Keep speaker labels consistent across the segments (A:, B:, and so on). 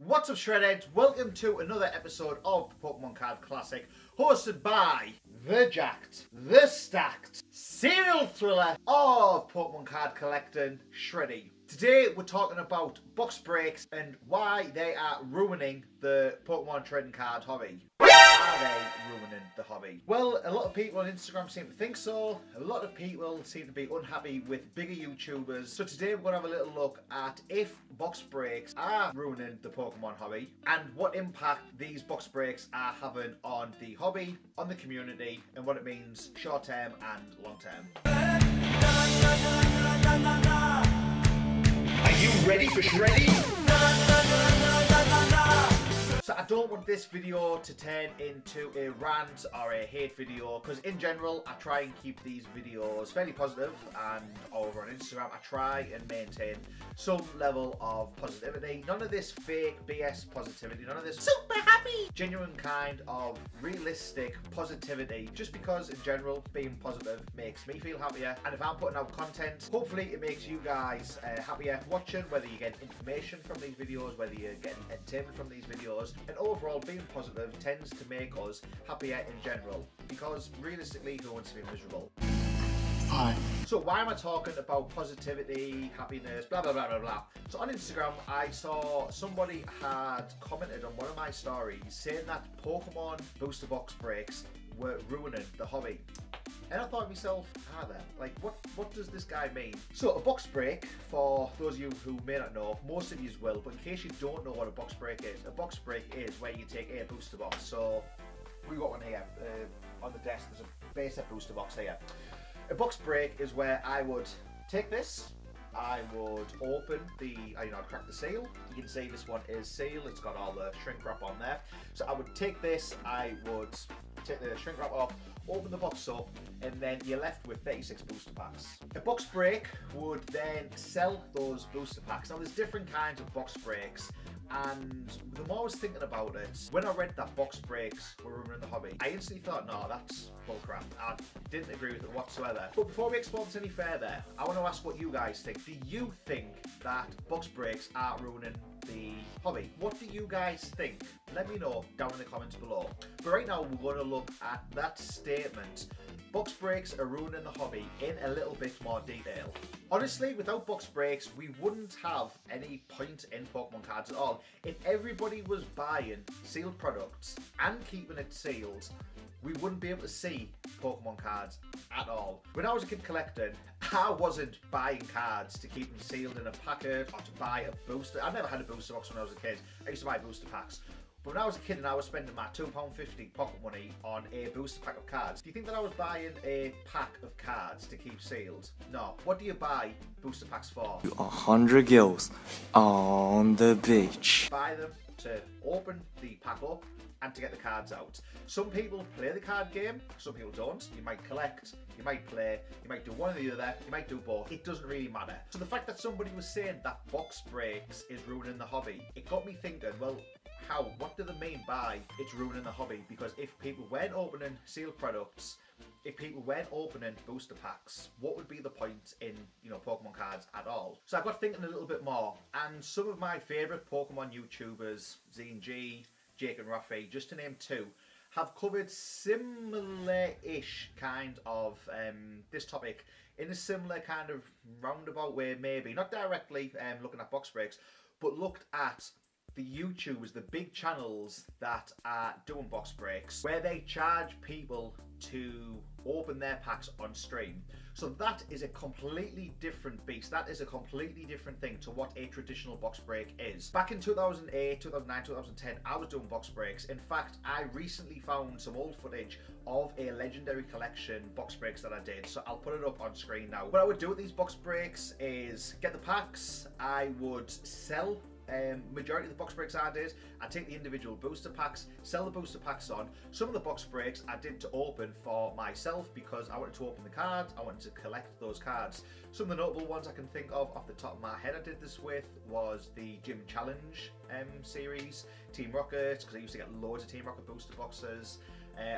A: What's up, Shredheads? Welcome to another episode of Pokemon Card Classic, hosted by the jacked, the stacked, serial thriller of Pokemon card collecting, Shreddy. Today we're talking about box breaks and why they are ruining the Pokemon trading card hobby. Are they ruining the hobby? Well, a lot of people on Instagram seem to think so. A lot of people seem to be unhappy with bigger YouTubers. So today we're going to have a little look at if box breaks are ruining the Pokemon hobby and what impact these box breaks are having on the hobby, on the community, and what it means short term and long term. Are you ready for Shreddy? So I don't want this video to turn into a rant or a hate video, because in general I try and keep these videos fairly positive, and over on Instagram I try and maintain some level of positivity. None of this fake BS positivity, none of this super happy, genuine kind of realistic positivity, just because in general being positive makes me feel happier, and if I'm putting out content, hopefully it makes you guys happier watching, whether you get information from these videos, whether you're getting entertainment from these videos. And overall, being positive tends to make us happier in general, because realistically, who wants to be miserable? Hi. So why am I talking about positivity, happiness, blah blah blah blah blah? So on Instagram I saw somebody had commented on one of my stories saying that Pokemon booster box breaks were ruining the hobby. And I thought to myself, like, what does this guy mean? So a box break, for those of you who may not know, most of you will, but in case you don't know what a box break is, a box break is where you take a booster box. So we got one here on the desk. There's a basic booster box here. A box break is where I would take this, I would open the, I'd crack the seal. You can see this one is sealed, it's got all the shrink wrap on there. So I would take this, I would take the shrink wrap off, open the box up, and then you're left with 36 booster packs. A box break would then sell those booster packs. Now there's different kinds of box breaks, and the more I was thinking about it, when I read that box breaks were ruining the hobby, I instantly thought, no, that's bullcrap. I didn't agree with it whatsoever. But before we explore this any further, I want to ask what you guys think. Do you think that box breaks are ruining the hobby? What do you guys think? Let me know down in the comments below. But right now we're going to look at that statement. Box breaks are ruining the hobby in a little bit more detail. Honestly, without box breaks, we wouldn't have any point in Pokemon cards at all. If everybody was buying sealed products and keeping it sealed, we wouldn't be able to see Pokemon cards at all. When I was a kid collecting, I wasn't buying cards to keep them sealed in a packet or to buy a booster. I never had a booster box when I was a kid. I used to buy booster packs. But when I was a kid and I was spending my £2.50 pocket money on a booster pack of cards, do you think that I was buying a pack of cards to keep sealed? No. What do you buy booster packs for?
B: 100 gills on the beach.
A: Buy them to open the pack up and to get the cards out. Some people play the card game, some people don't. You might collect, you might play, you might do one or the other, you might do both. It doesn't really matter. So the fact that somebody was saying that box breaks is ruining the hobby, it got me thinking, well, how? What do they mean by it's ruining the hobby? Because if people weren't opening sealed products, if people weren't opening booster packs, what would be the point in, Pokemon cards at all? So I got thinking a little bit more, and some of my favourite Pokemon YouTubers, Z&G, Jake and Rafi, just to name two, have covered similar-ish kind of this topic in a similar kind of roundabout way, maybe. Not directly looking at box breaks, but looked at the YouTubers, the big channels that are doing box breaks, where they charge people to open their packs on stream. So that is a completely different beast. That is a completely different thing to what a traditional box break is. Back in 2008, 2009, 2010, I was doing box breaks. In fact, I recently found some old footage of a legendary collection box breaks that I did. So I'll put it up on screen now. What I would do with these box breaks is get the packs, I would sell majority of the box breaks I did, I take the individual booster packs, sell the booster packs on. Some of the box breaks I did to open for myself because I wanted to open the cards, I wanted to collect those cards. Some of the notable ones I can think of off the top of my head I did this with was the Gym Challenge series, Team Rocket, because I used to get loads of Team Rocket booster boxes.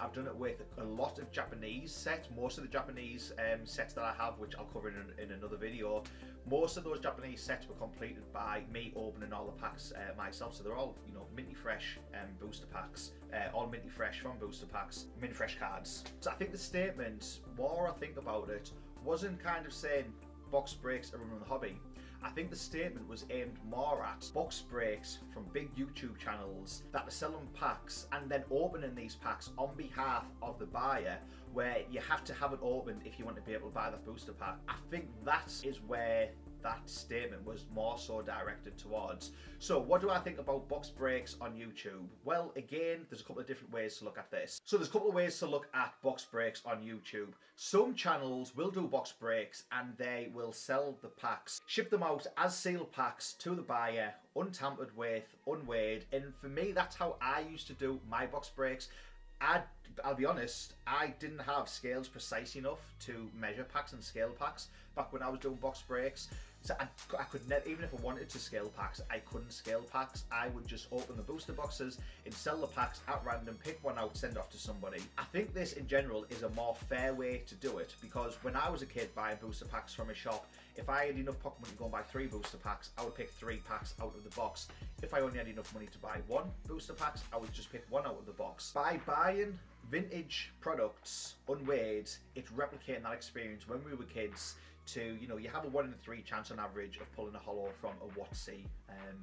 A: I've done it with a lot of Japanese sets. Most of the Japanese sets that I have, which I'll cover in another video, most of those Japanese sets were completed by me opening all the packs myself. So they're all, you know, minty fresh booster packs, all minty fresh from booster packs, minty fresh cards. So I think the statement, more I think about it, wasn't kind of saying box breaks are ruining the hobby. I think the statement was aimed more at box breaks from big YouTube channels that are selling packs and then opening these packs on behalf of the buyer, where you have to have it opened if you want to be able to buy that booster pack. I think that is where that statement was more so directed towards. So what do I think about box breaks on YouTube? Well, again, there's a couple of different ways to look at this. So there's a couple of ways to look at box breaks on YouTube. Some channels will do box breaks and they will sell the packs, ship them out as sealed packs to the buyer, untampered with, unweighed, and for me, that's how I used to do my box breaks. I'll be honest, I didn't have scales precise enough to measure packs and scale packs back when I was doing box breaks. So I could never, even if I wanted to scale packs, I couldn't scale packs. I would just open the booster boxes and sell the packs at random, pick one out, send off to somebody. I think this in general is a more fair way to do it, because when I was a kid buying booster packs from a shop, if I had enough pocket money to go and buy 3 booster packs, I would pick 3 packs out of the box. If I only had enough money to buy 1 booster packs, I would just pick 1 out of the box. By buying vintage products unweighed, it's replicating that experience when we were kids to, you know, you have a 1 in 3 chance on average of pulling a holo from a WotC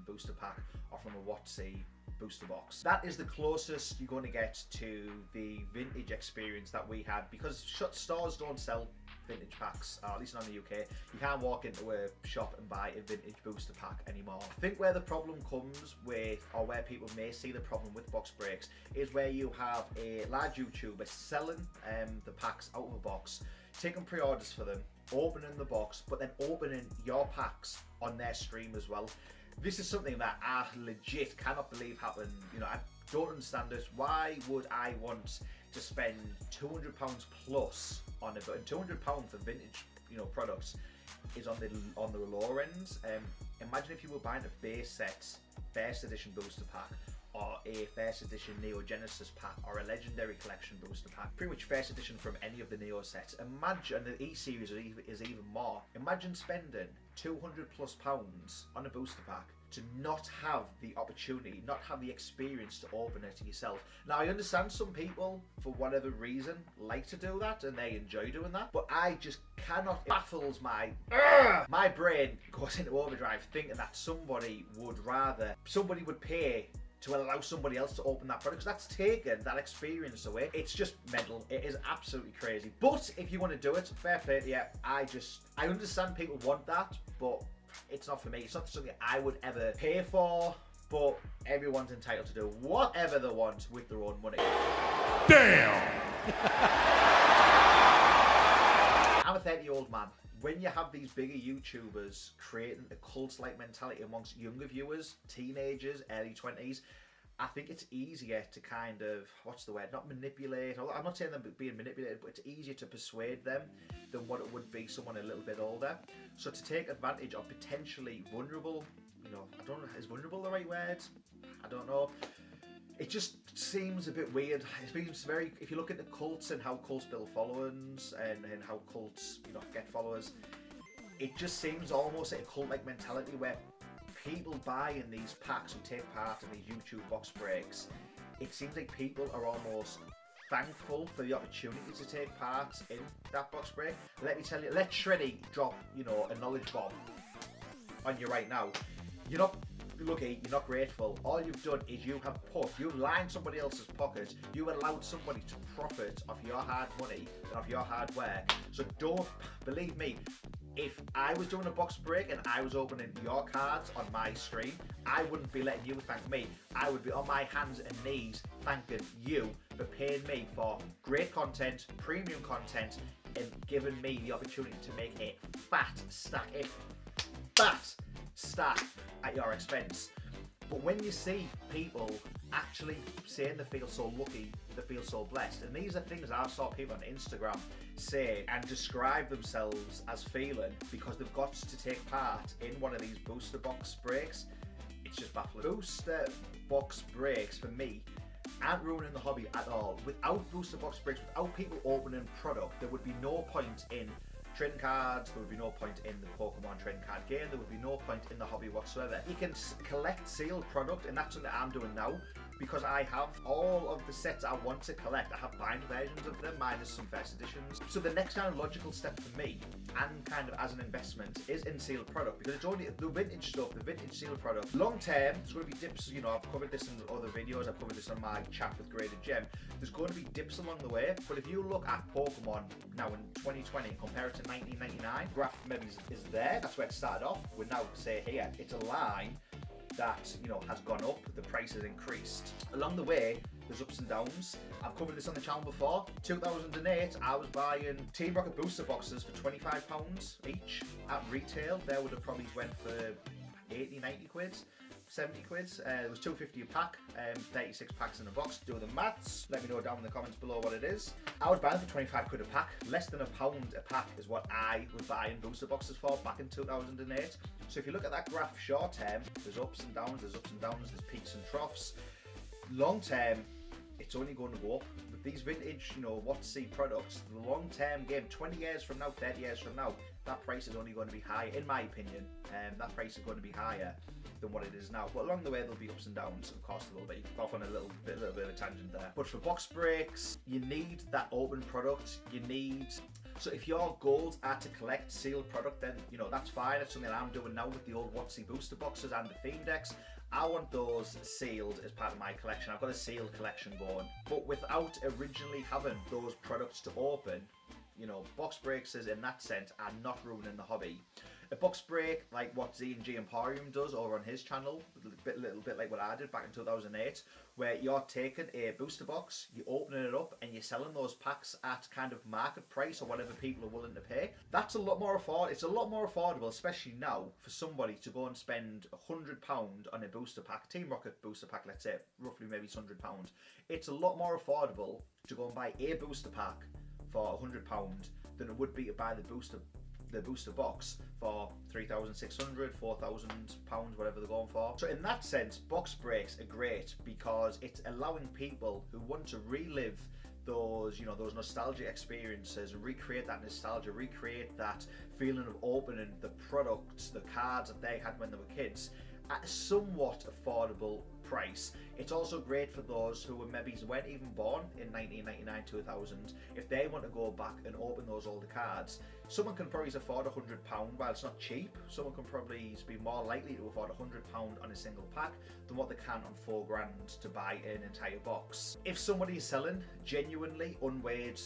A: booster pack or from a WotC booster box. That is the closest you're going to get to the vintage experience that we had, because stores don't sell vintage packs, or at least not in the UK. You can't walk into a shop and buy a vintage booster pack anymore. I think where the problem comes with, or where people may see the problem with box breaks, is where you have a large YouTuber selling the packs out of a box, taking pre-orders for them, opening the box, but then opening your packs on their stream as well. This is something that I legit cannot believe happened. You know, I don't understand it. Why would I want to spend £200 plus on it? But £200 for vintage, you know, products is on the lower ends. Imagine if you were buying a base set, first edition booster pack, or a first edition Neo Genesis pack, or a Legendary Collection booster pack, pretty much first edition from any of the Neo sets. Imagine, and the E-Series is even more, imagine spending £200 plus on a booster pack to not have the opportunity, not have the experience to open it yourself. Now, I understand some people, for whatever reason, like to do that and they enjoy doing that, but I just cannot, it baffles my brain goes into overdrive thinking that somebody would pay to allow somebody else to open that product, because that's taken that experience away. It's just mental. It is absolutely crazy. But if you want to do it, fair play to you. I understand people want that, but it's not for me. It's not something I would ever pay for, but everyone's entitled to do whatever they want with their own money.
C: Damn!
A: I'm a 30-year-old man. When you have these bigger YouTubers creating a cult-like mentality amongst younger viewers, teenagers, early 20s, I think it's easier to kind of, what's the word, not manipulate. I'm not saying them being manipulated, but it's easier to persuade them than what it would be someone a little bit older. So to take advantage of potentially vulnerable, you know, I don't know, is vulnerable the right word? I don't know. It just seems a bit weird. It seems very, if you look at the cults and how cults build followings and how cults, you know, get followers, it just seems almost like a cult-like mentality where people buying these packs and take part in these YouTube box breaks, it seems like people are almost thankful for the opportunity to take part in that box break. Let me tell you, let Shreddy drop, you know, a knowledge bomb on you right now. You're not lucky, you're not grateful. All you've done is you've lined somebody else's pocket. You allowed somebody to profit off your hard money and off your hard work. So don't, believe me, if I was doing a box break and I was opening your cards on my stream, I wouldn't be letting you thank me. I would be on my hands and knees thanking you for paying me for great content, premium content, and giving me the opportunity to make a fat stack at your expense. But when you see people actually saying they feel so lucky, they feel so blessed, and these are things I've saw people on Instagram say and describe themselves as feeling because they've got to take part in one of these booster box breaks, it's just baffling. Booster box breaks for me aren't ruining the hobby at all. Without booster box breaks, without people opening product, there would be no point in trading cards, there would be no point in the Pokemon trading card game, there would be no point in the hobby whatsoever. You can collect sealed product, and that's something I'm doing now, because I have all of the sets I want to collect. I have bind versions of them, minus some first editions. So the next kind of logical step for me, and kind of as an investment, is in sealed product, because it's only the vintage stuff, the vintage sealed product. Long term, there's going to be dips, you know, I've covered this in other videos, I've covered this on my chat with Graded Gem. There's going to be dips along the way, but if you look at Pokemon now in 2020 and compare it to 1999, graph maybe is there, that's where it started off. We're now, say here, it's a line that, you know, has gone up, the price has increased. Along the way, there's ups and downs. I've covered this on the channel before. 2008, I was buying Team Rocket booster boxes for £25 each at retail. There would have probably went for 80, 90 quid. 70 quid. It was £2.50 a pack, 36 packs in a box. Do the maths. Let me know down in the comments below what it is. I was buying for 25 quid a pack. Less than £1 a pack is what I was buying booster boxes for back in 2008. So if you look at that graph short term, there's ups and downs, there's peaks and troughs. Long term, it's only going to go up. With these vintage, you know, what to see products, the long term game, 20 years from now, 30 years from now, that price is only going to be high, in my opinion. That price is going to be higher than what it is now. But along the way, there'll be ups and downs. Of course, there will be. Off on a little bit of a tangent there. But for box breaks, you need that open product. You need. So if your goals are to collect sealed product, then, you know, that's fine. That's something I'm doing now with the old WotC booster boxes and the Fiend decks. I want those sealed as part of my collection. I've got a sealed collection going. But without originally having those products to open, you know, box breaks in that sense are not ruining the hobby. A box break like what Z&G Emporium does over on his channel, a little bit like what I did back in 2008, where you're taking a booster box, you're opening it up and you're selling those packs at kind of market price or whatever people are willing to pay. That's a lot more affordable. It's a lot more affordable, especially now, for somebody to go and spend £100 on a booster pack, Team Rocket booster pack, let's say, roughly maybe it's £100. It's a lot more affordable to go and buy a booster pack for £100 than it would be to buy the booster box for £3,600, £4,000, whatever they're going for. So in that sense, box breaks are great because it's allowing people who want to relive those, you know, those nostalgic experiences and recreate that nostalgia, recreate that feeling of opening the products, the cards that they had when they were kids at a somewhat affordable price. It's also great for those who maybe weren't even born in 1999, 2000. If they want to go back and open those older cards, someone can probably afford £100. While it's not cheap, someone can probably be more likely to afford £100 on a single pack than what they can on £4 to buy an entire box. If somebody is selling genuinely unweighed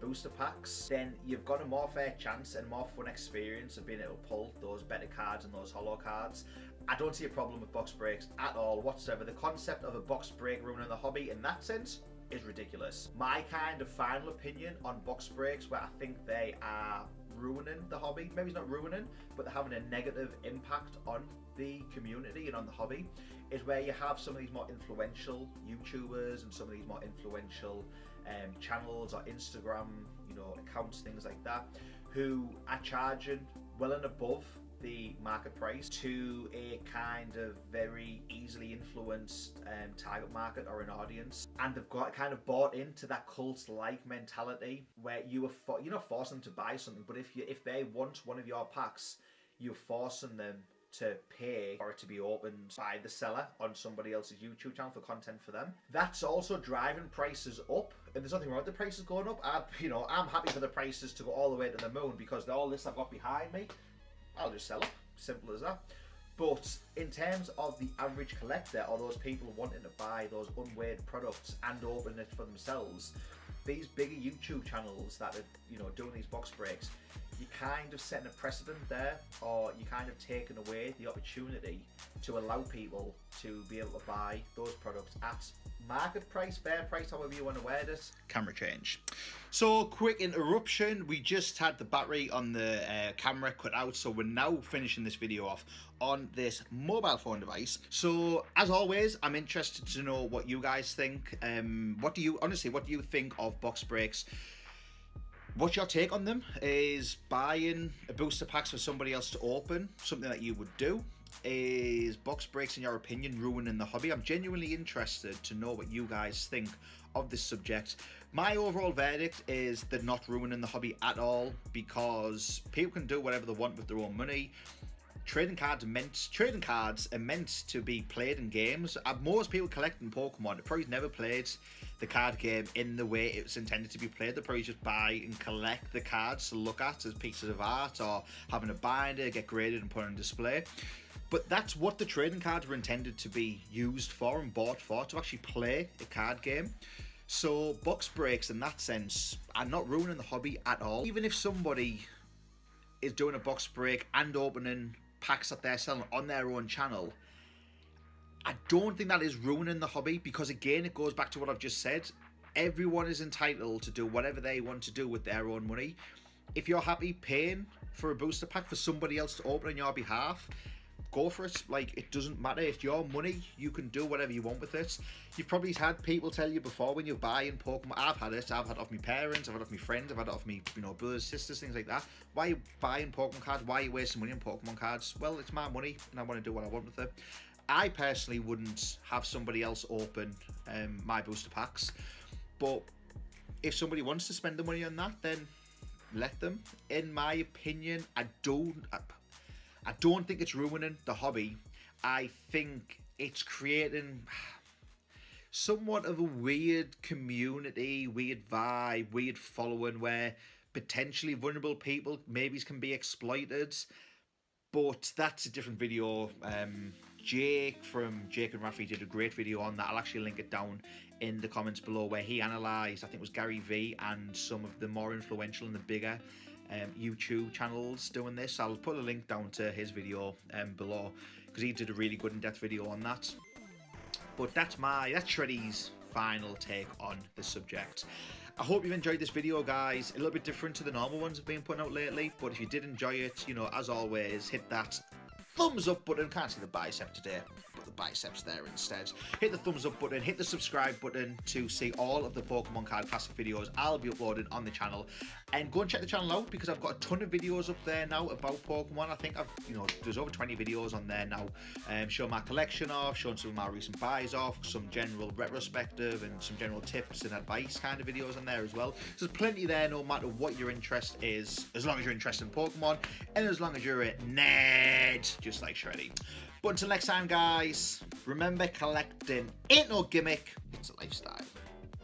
A: booster packs, then you've got a more fair chance and more fun experience of being able to pull those better cards and those hollow cards. I don't see a problem with box breaks at all whatsoever. The concept of a box break ruining the hobby in that sense is ridiculous. My kind of final opinion on box breaks, where I think they are ruining the hobby, maybe it's not ruining, but they're having a negative impact on the community and on the hobby, is where you have some of these more influential YouTubers and some of these more influential channels or Instagram, you know, accounts, things like that, who are charging well and above the market price to a kind of very easily influenced target market or an audience, and they've got kind of bought into that cult-like mentality where you're not forcing them to buy something, but if they want one of your packs, you're forcing them to pay for it to be opened by the seller on somebody else's YouTube channel for content for them. That's also driving prices up, and there's nothing wrong with the prices going up. I'm happy for the prices to go all the way to the moon, because all this I've got behind me, I'll just sell it, simple as that. But in terms of the average collector, or those people wanting to buy those unweighed products and open it for themselves, these bigger YouTube channels that are, you know, doing these box breaks, you're kind of setting a precedent there, or you're kind of taking away the opportunity to allow people to be able to buy those products at market price, fair price, however you want to word it. Camera change. So, quick interruption. We just had the battery on the camera cut out, so we're now finishing this video off on this mobile phone device. So, as always, I'm interested to know what you guys think. What do you think of box breaks? What's your take on them? Is buying a booster packs for somebody else to open something that you would do? is box breaks, in your opinion, ruining the hobby? I'm genuinely interested to know what you guys think of this subject. My overall verdict is they're not ruining the hobby at all, because people can do whatever they want with their own money. Trading cards are meant to be played in games. Most people collecting Pokemon have probably never played the card game in the way it's intended to be played. They probably just buy and collect the cards to look at as pieces of art, or having a binder, get graded and put on display. But that's what the trading cards were intended to be used for and bought for, to actually play a card game. So box breaks in that sense are not ruining the hobby at all. Even if somebody is doing a box break and opening packs that they're selling on their own channel, I don't think that is ruining the hobby, because again, it goes back to what I've just said. Everyone is entitled to do whatever they want to do with their own money. If you're happy paying for a booster pack for somebody else to open on your behalf, go for it. Like, it doesn't matter. It's your money. You can do whatever you want with it. You've probably had people tell you before, when you're buying Pokemon, I've had it off my parents, I've had it off my friends, I've had it off my, brothers, sisters, things like that. Why are you buying Pokemon cards? Why are you wasting money on Pokemon cards? Well, it's my money and I want to do what I want with it. I personally wouldn't have somebody else open my booster packs, but if somebody wants to spend the money on that, then let them. In my opinion, I don't think it's ruining the hobby. I think it's creating somewhat of a weird community, weird vibe, weird following, where potentially vulnerable people maybe can be exploited. But that's a different video. Jake from Jake and Rafi did a great video on that. I'll actually link it down in the comments below, where he analysed, I think it was Gary V and some of the more influential and the bigger YouTube channels doing this. I'll put a link down to his video below, because he did a really good in-depth video on that. But that's Shreddy's final take on the subject. I hope you've enjoyed this video, guys. A little bit different to the normal ones I've been putting out lately, but if you did enjoy it, as always, hit that thumbs up button. Can't see the bicep today, but the biceps there instead. Hit the thumbs up button, hit the subscribe button to see all of the Pokemon Card Classic videos I'll be uploading on the channel. And go and check the channel out, because I've got a ton of videos up there now about Pokemon. I think there's over 20 videos on there now, showing my collection off, showing some of my recent buys off, some general retrospective and some general tips and advice kind of videos on there as well. So there's plenty there, no matter what your interest is, as long as you're interested in Pokemon and as long as you're a nerd just like Shreddy. But until next time, guys, remember, collecting ain't no gimmick, it's a lifestyle.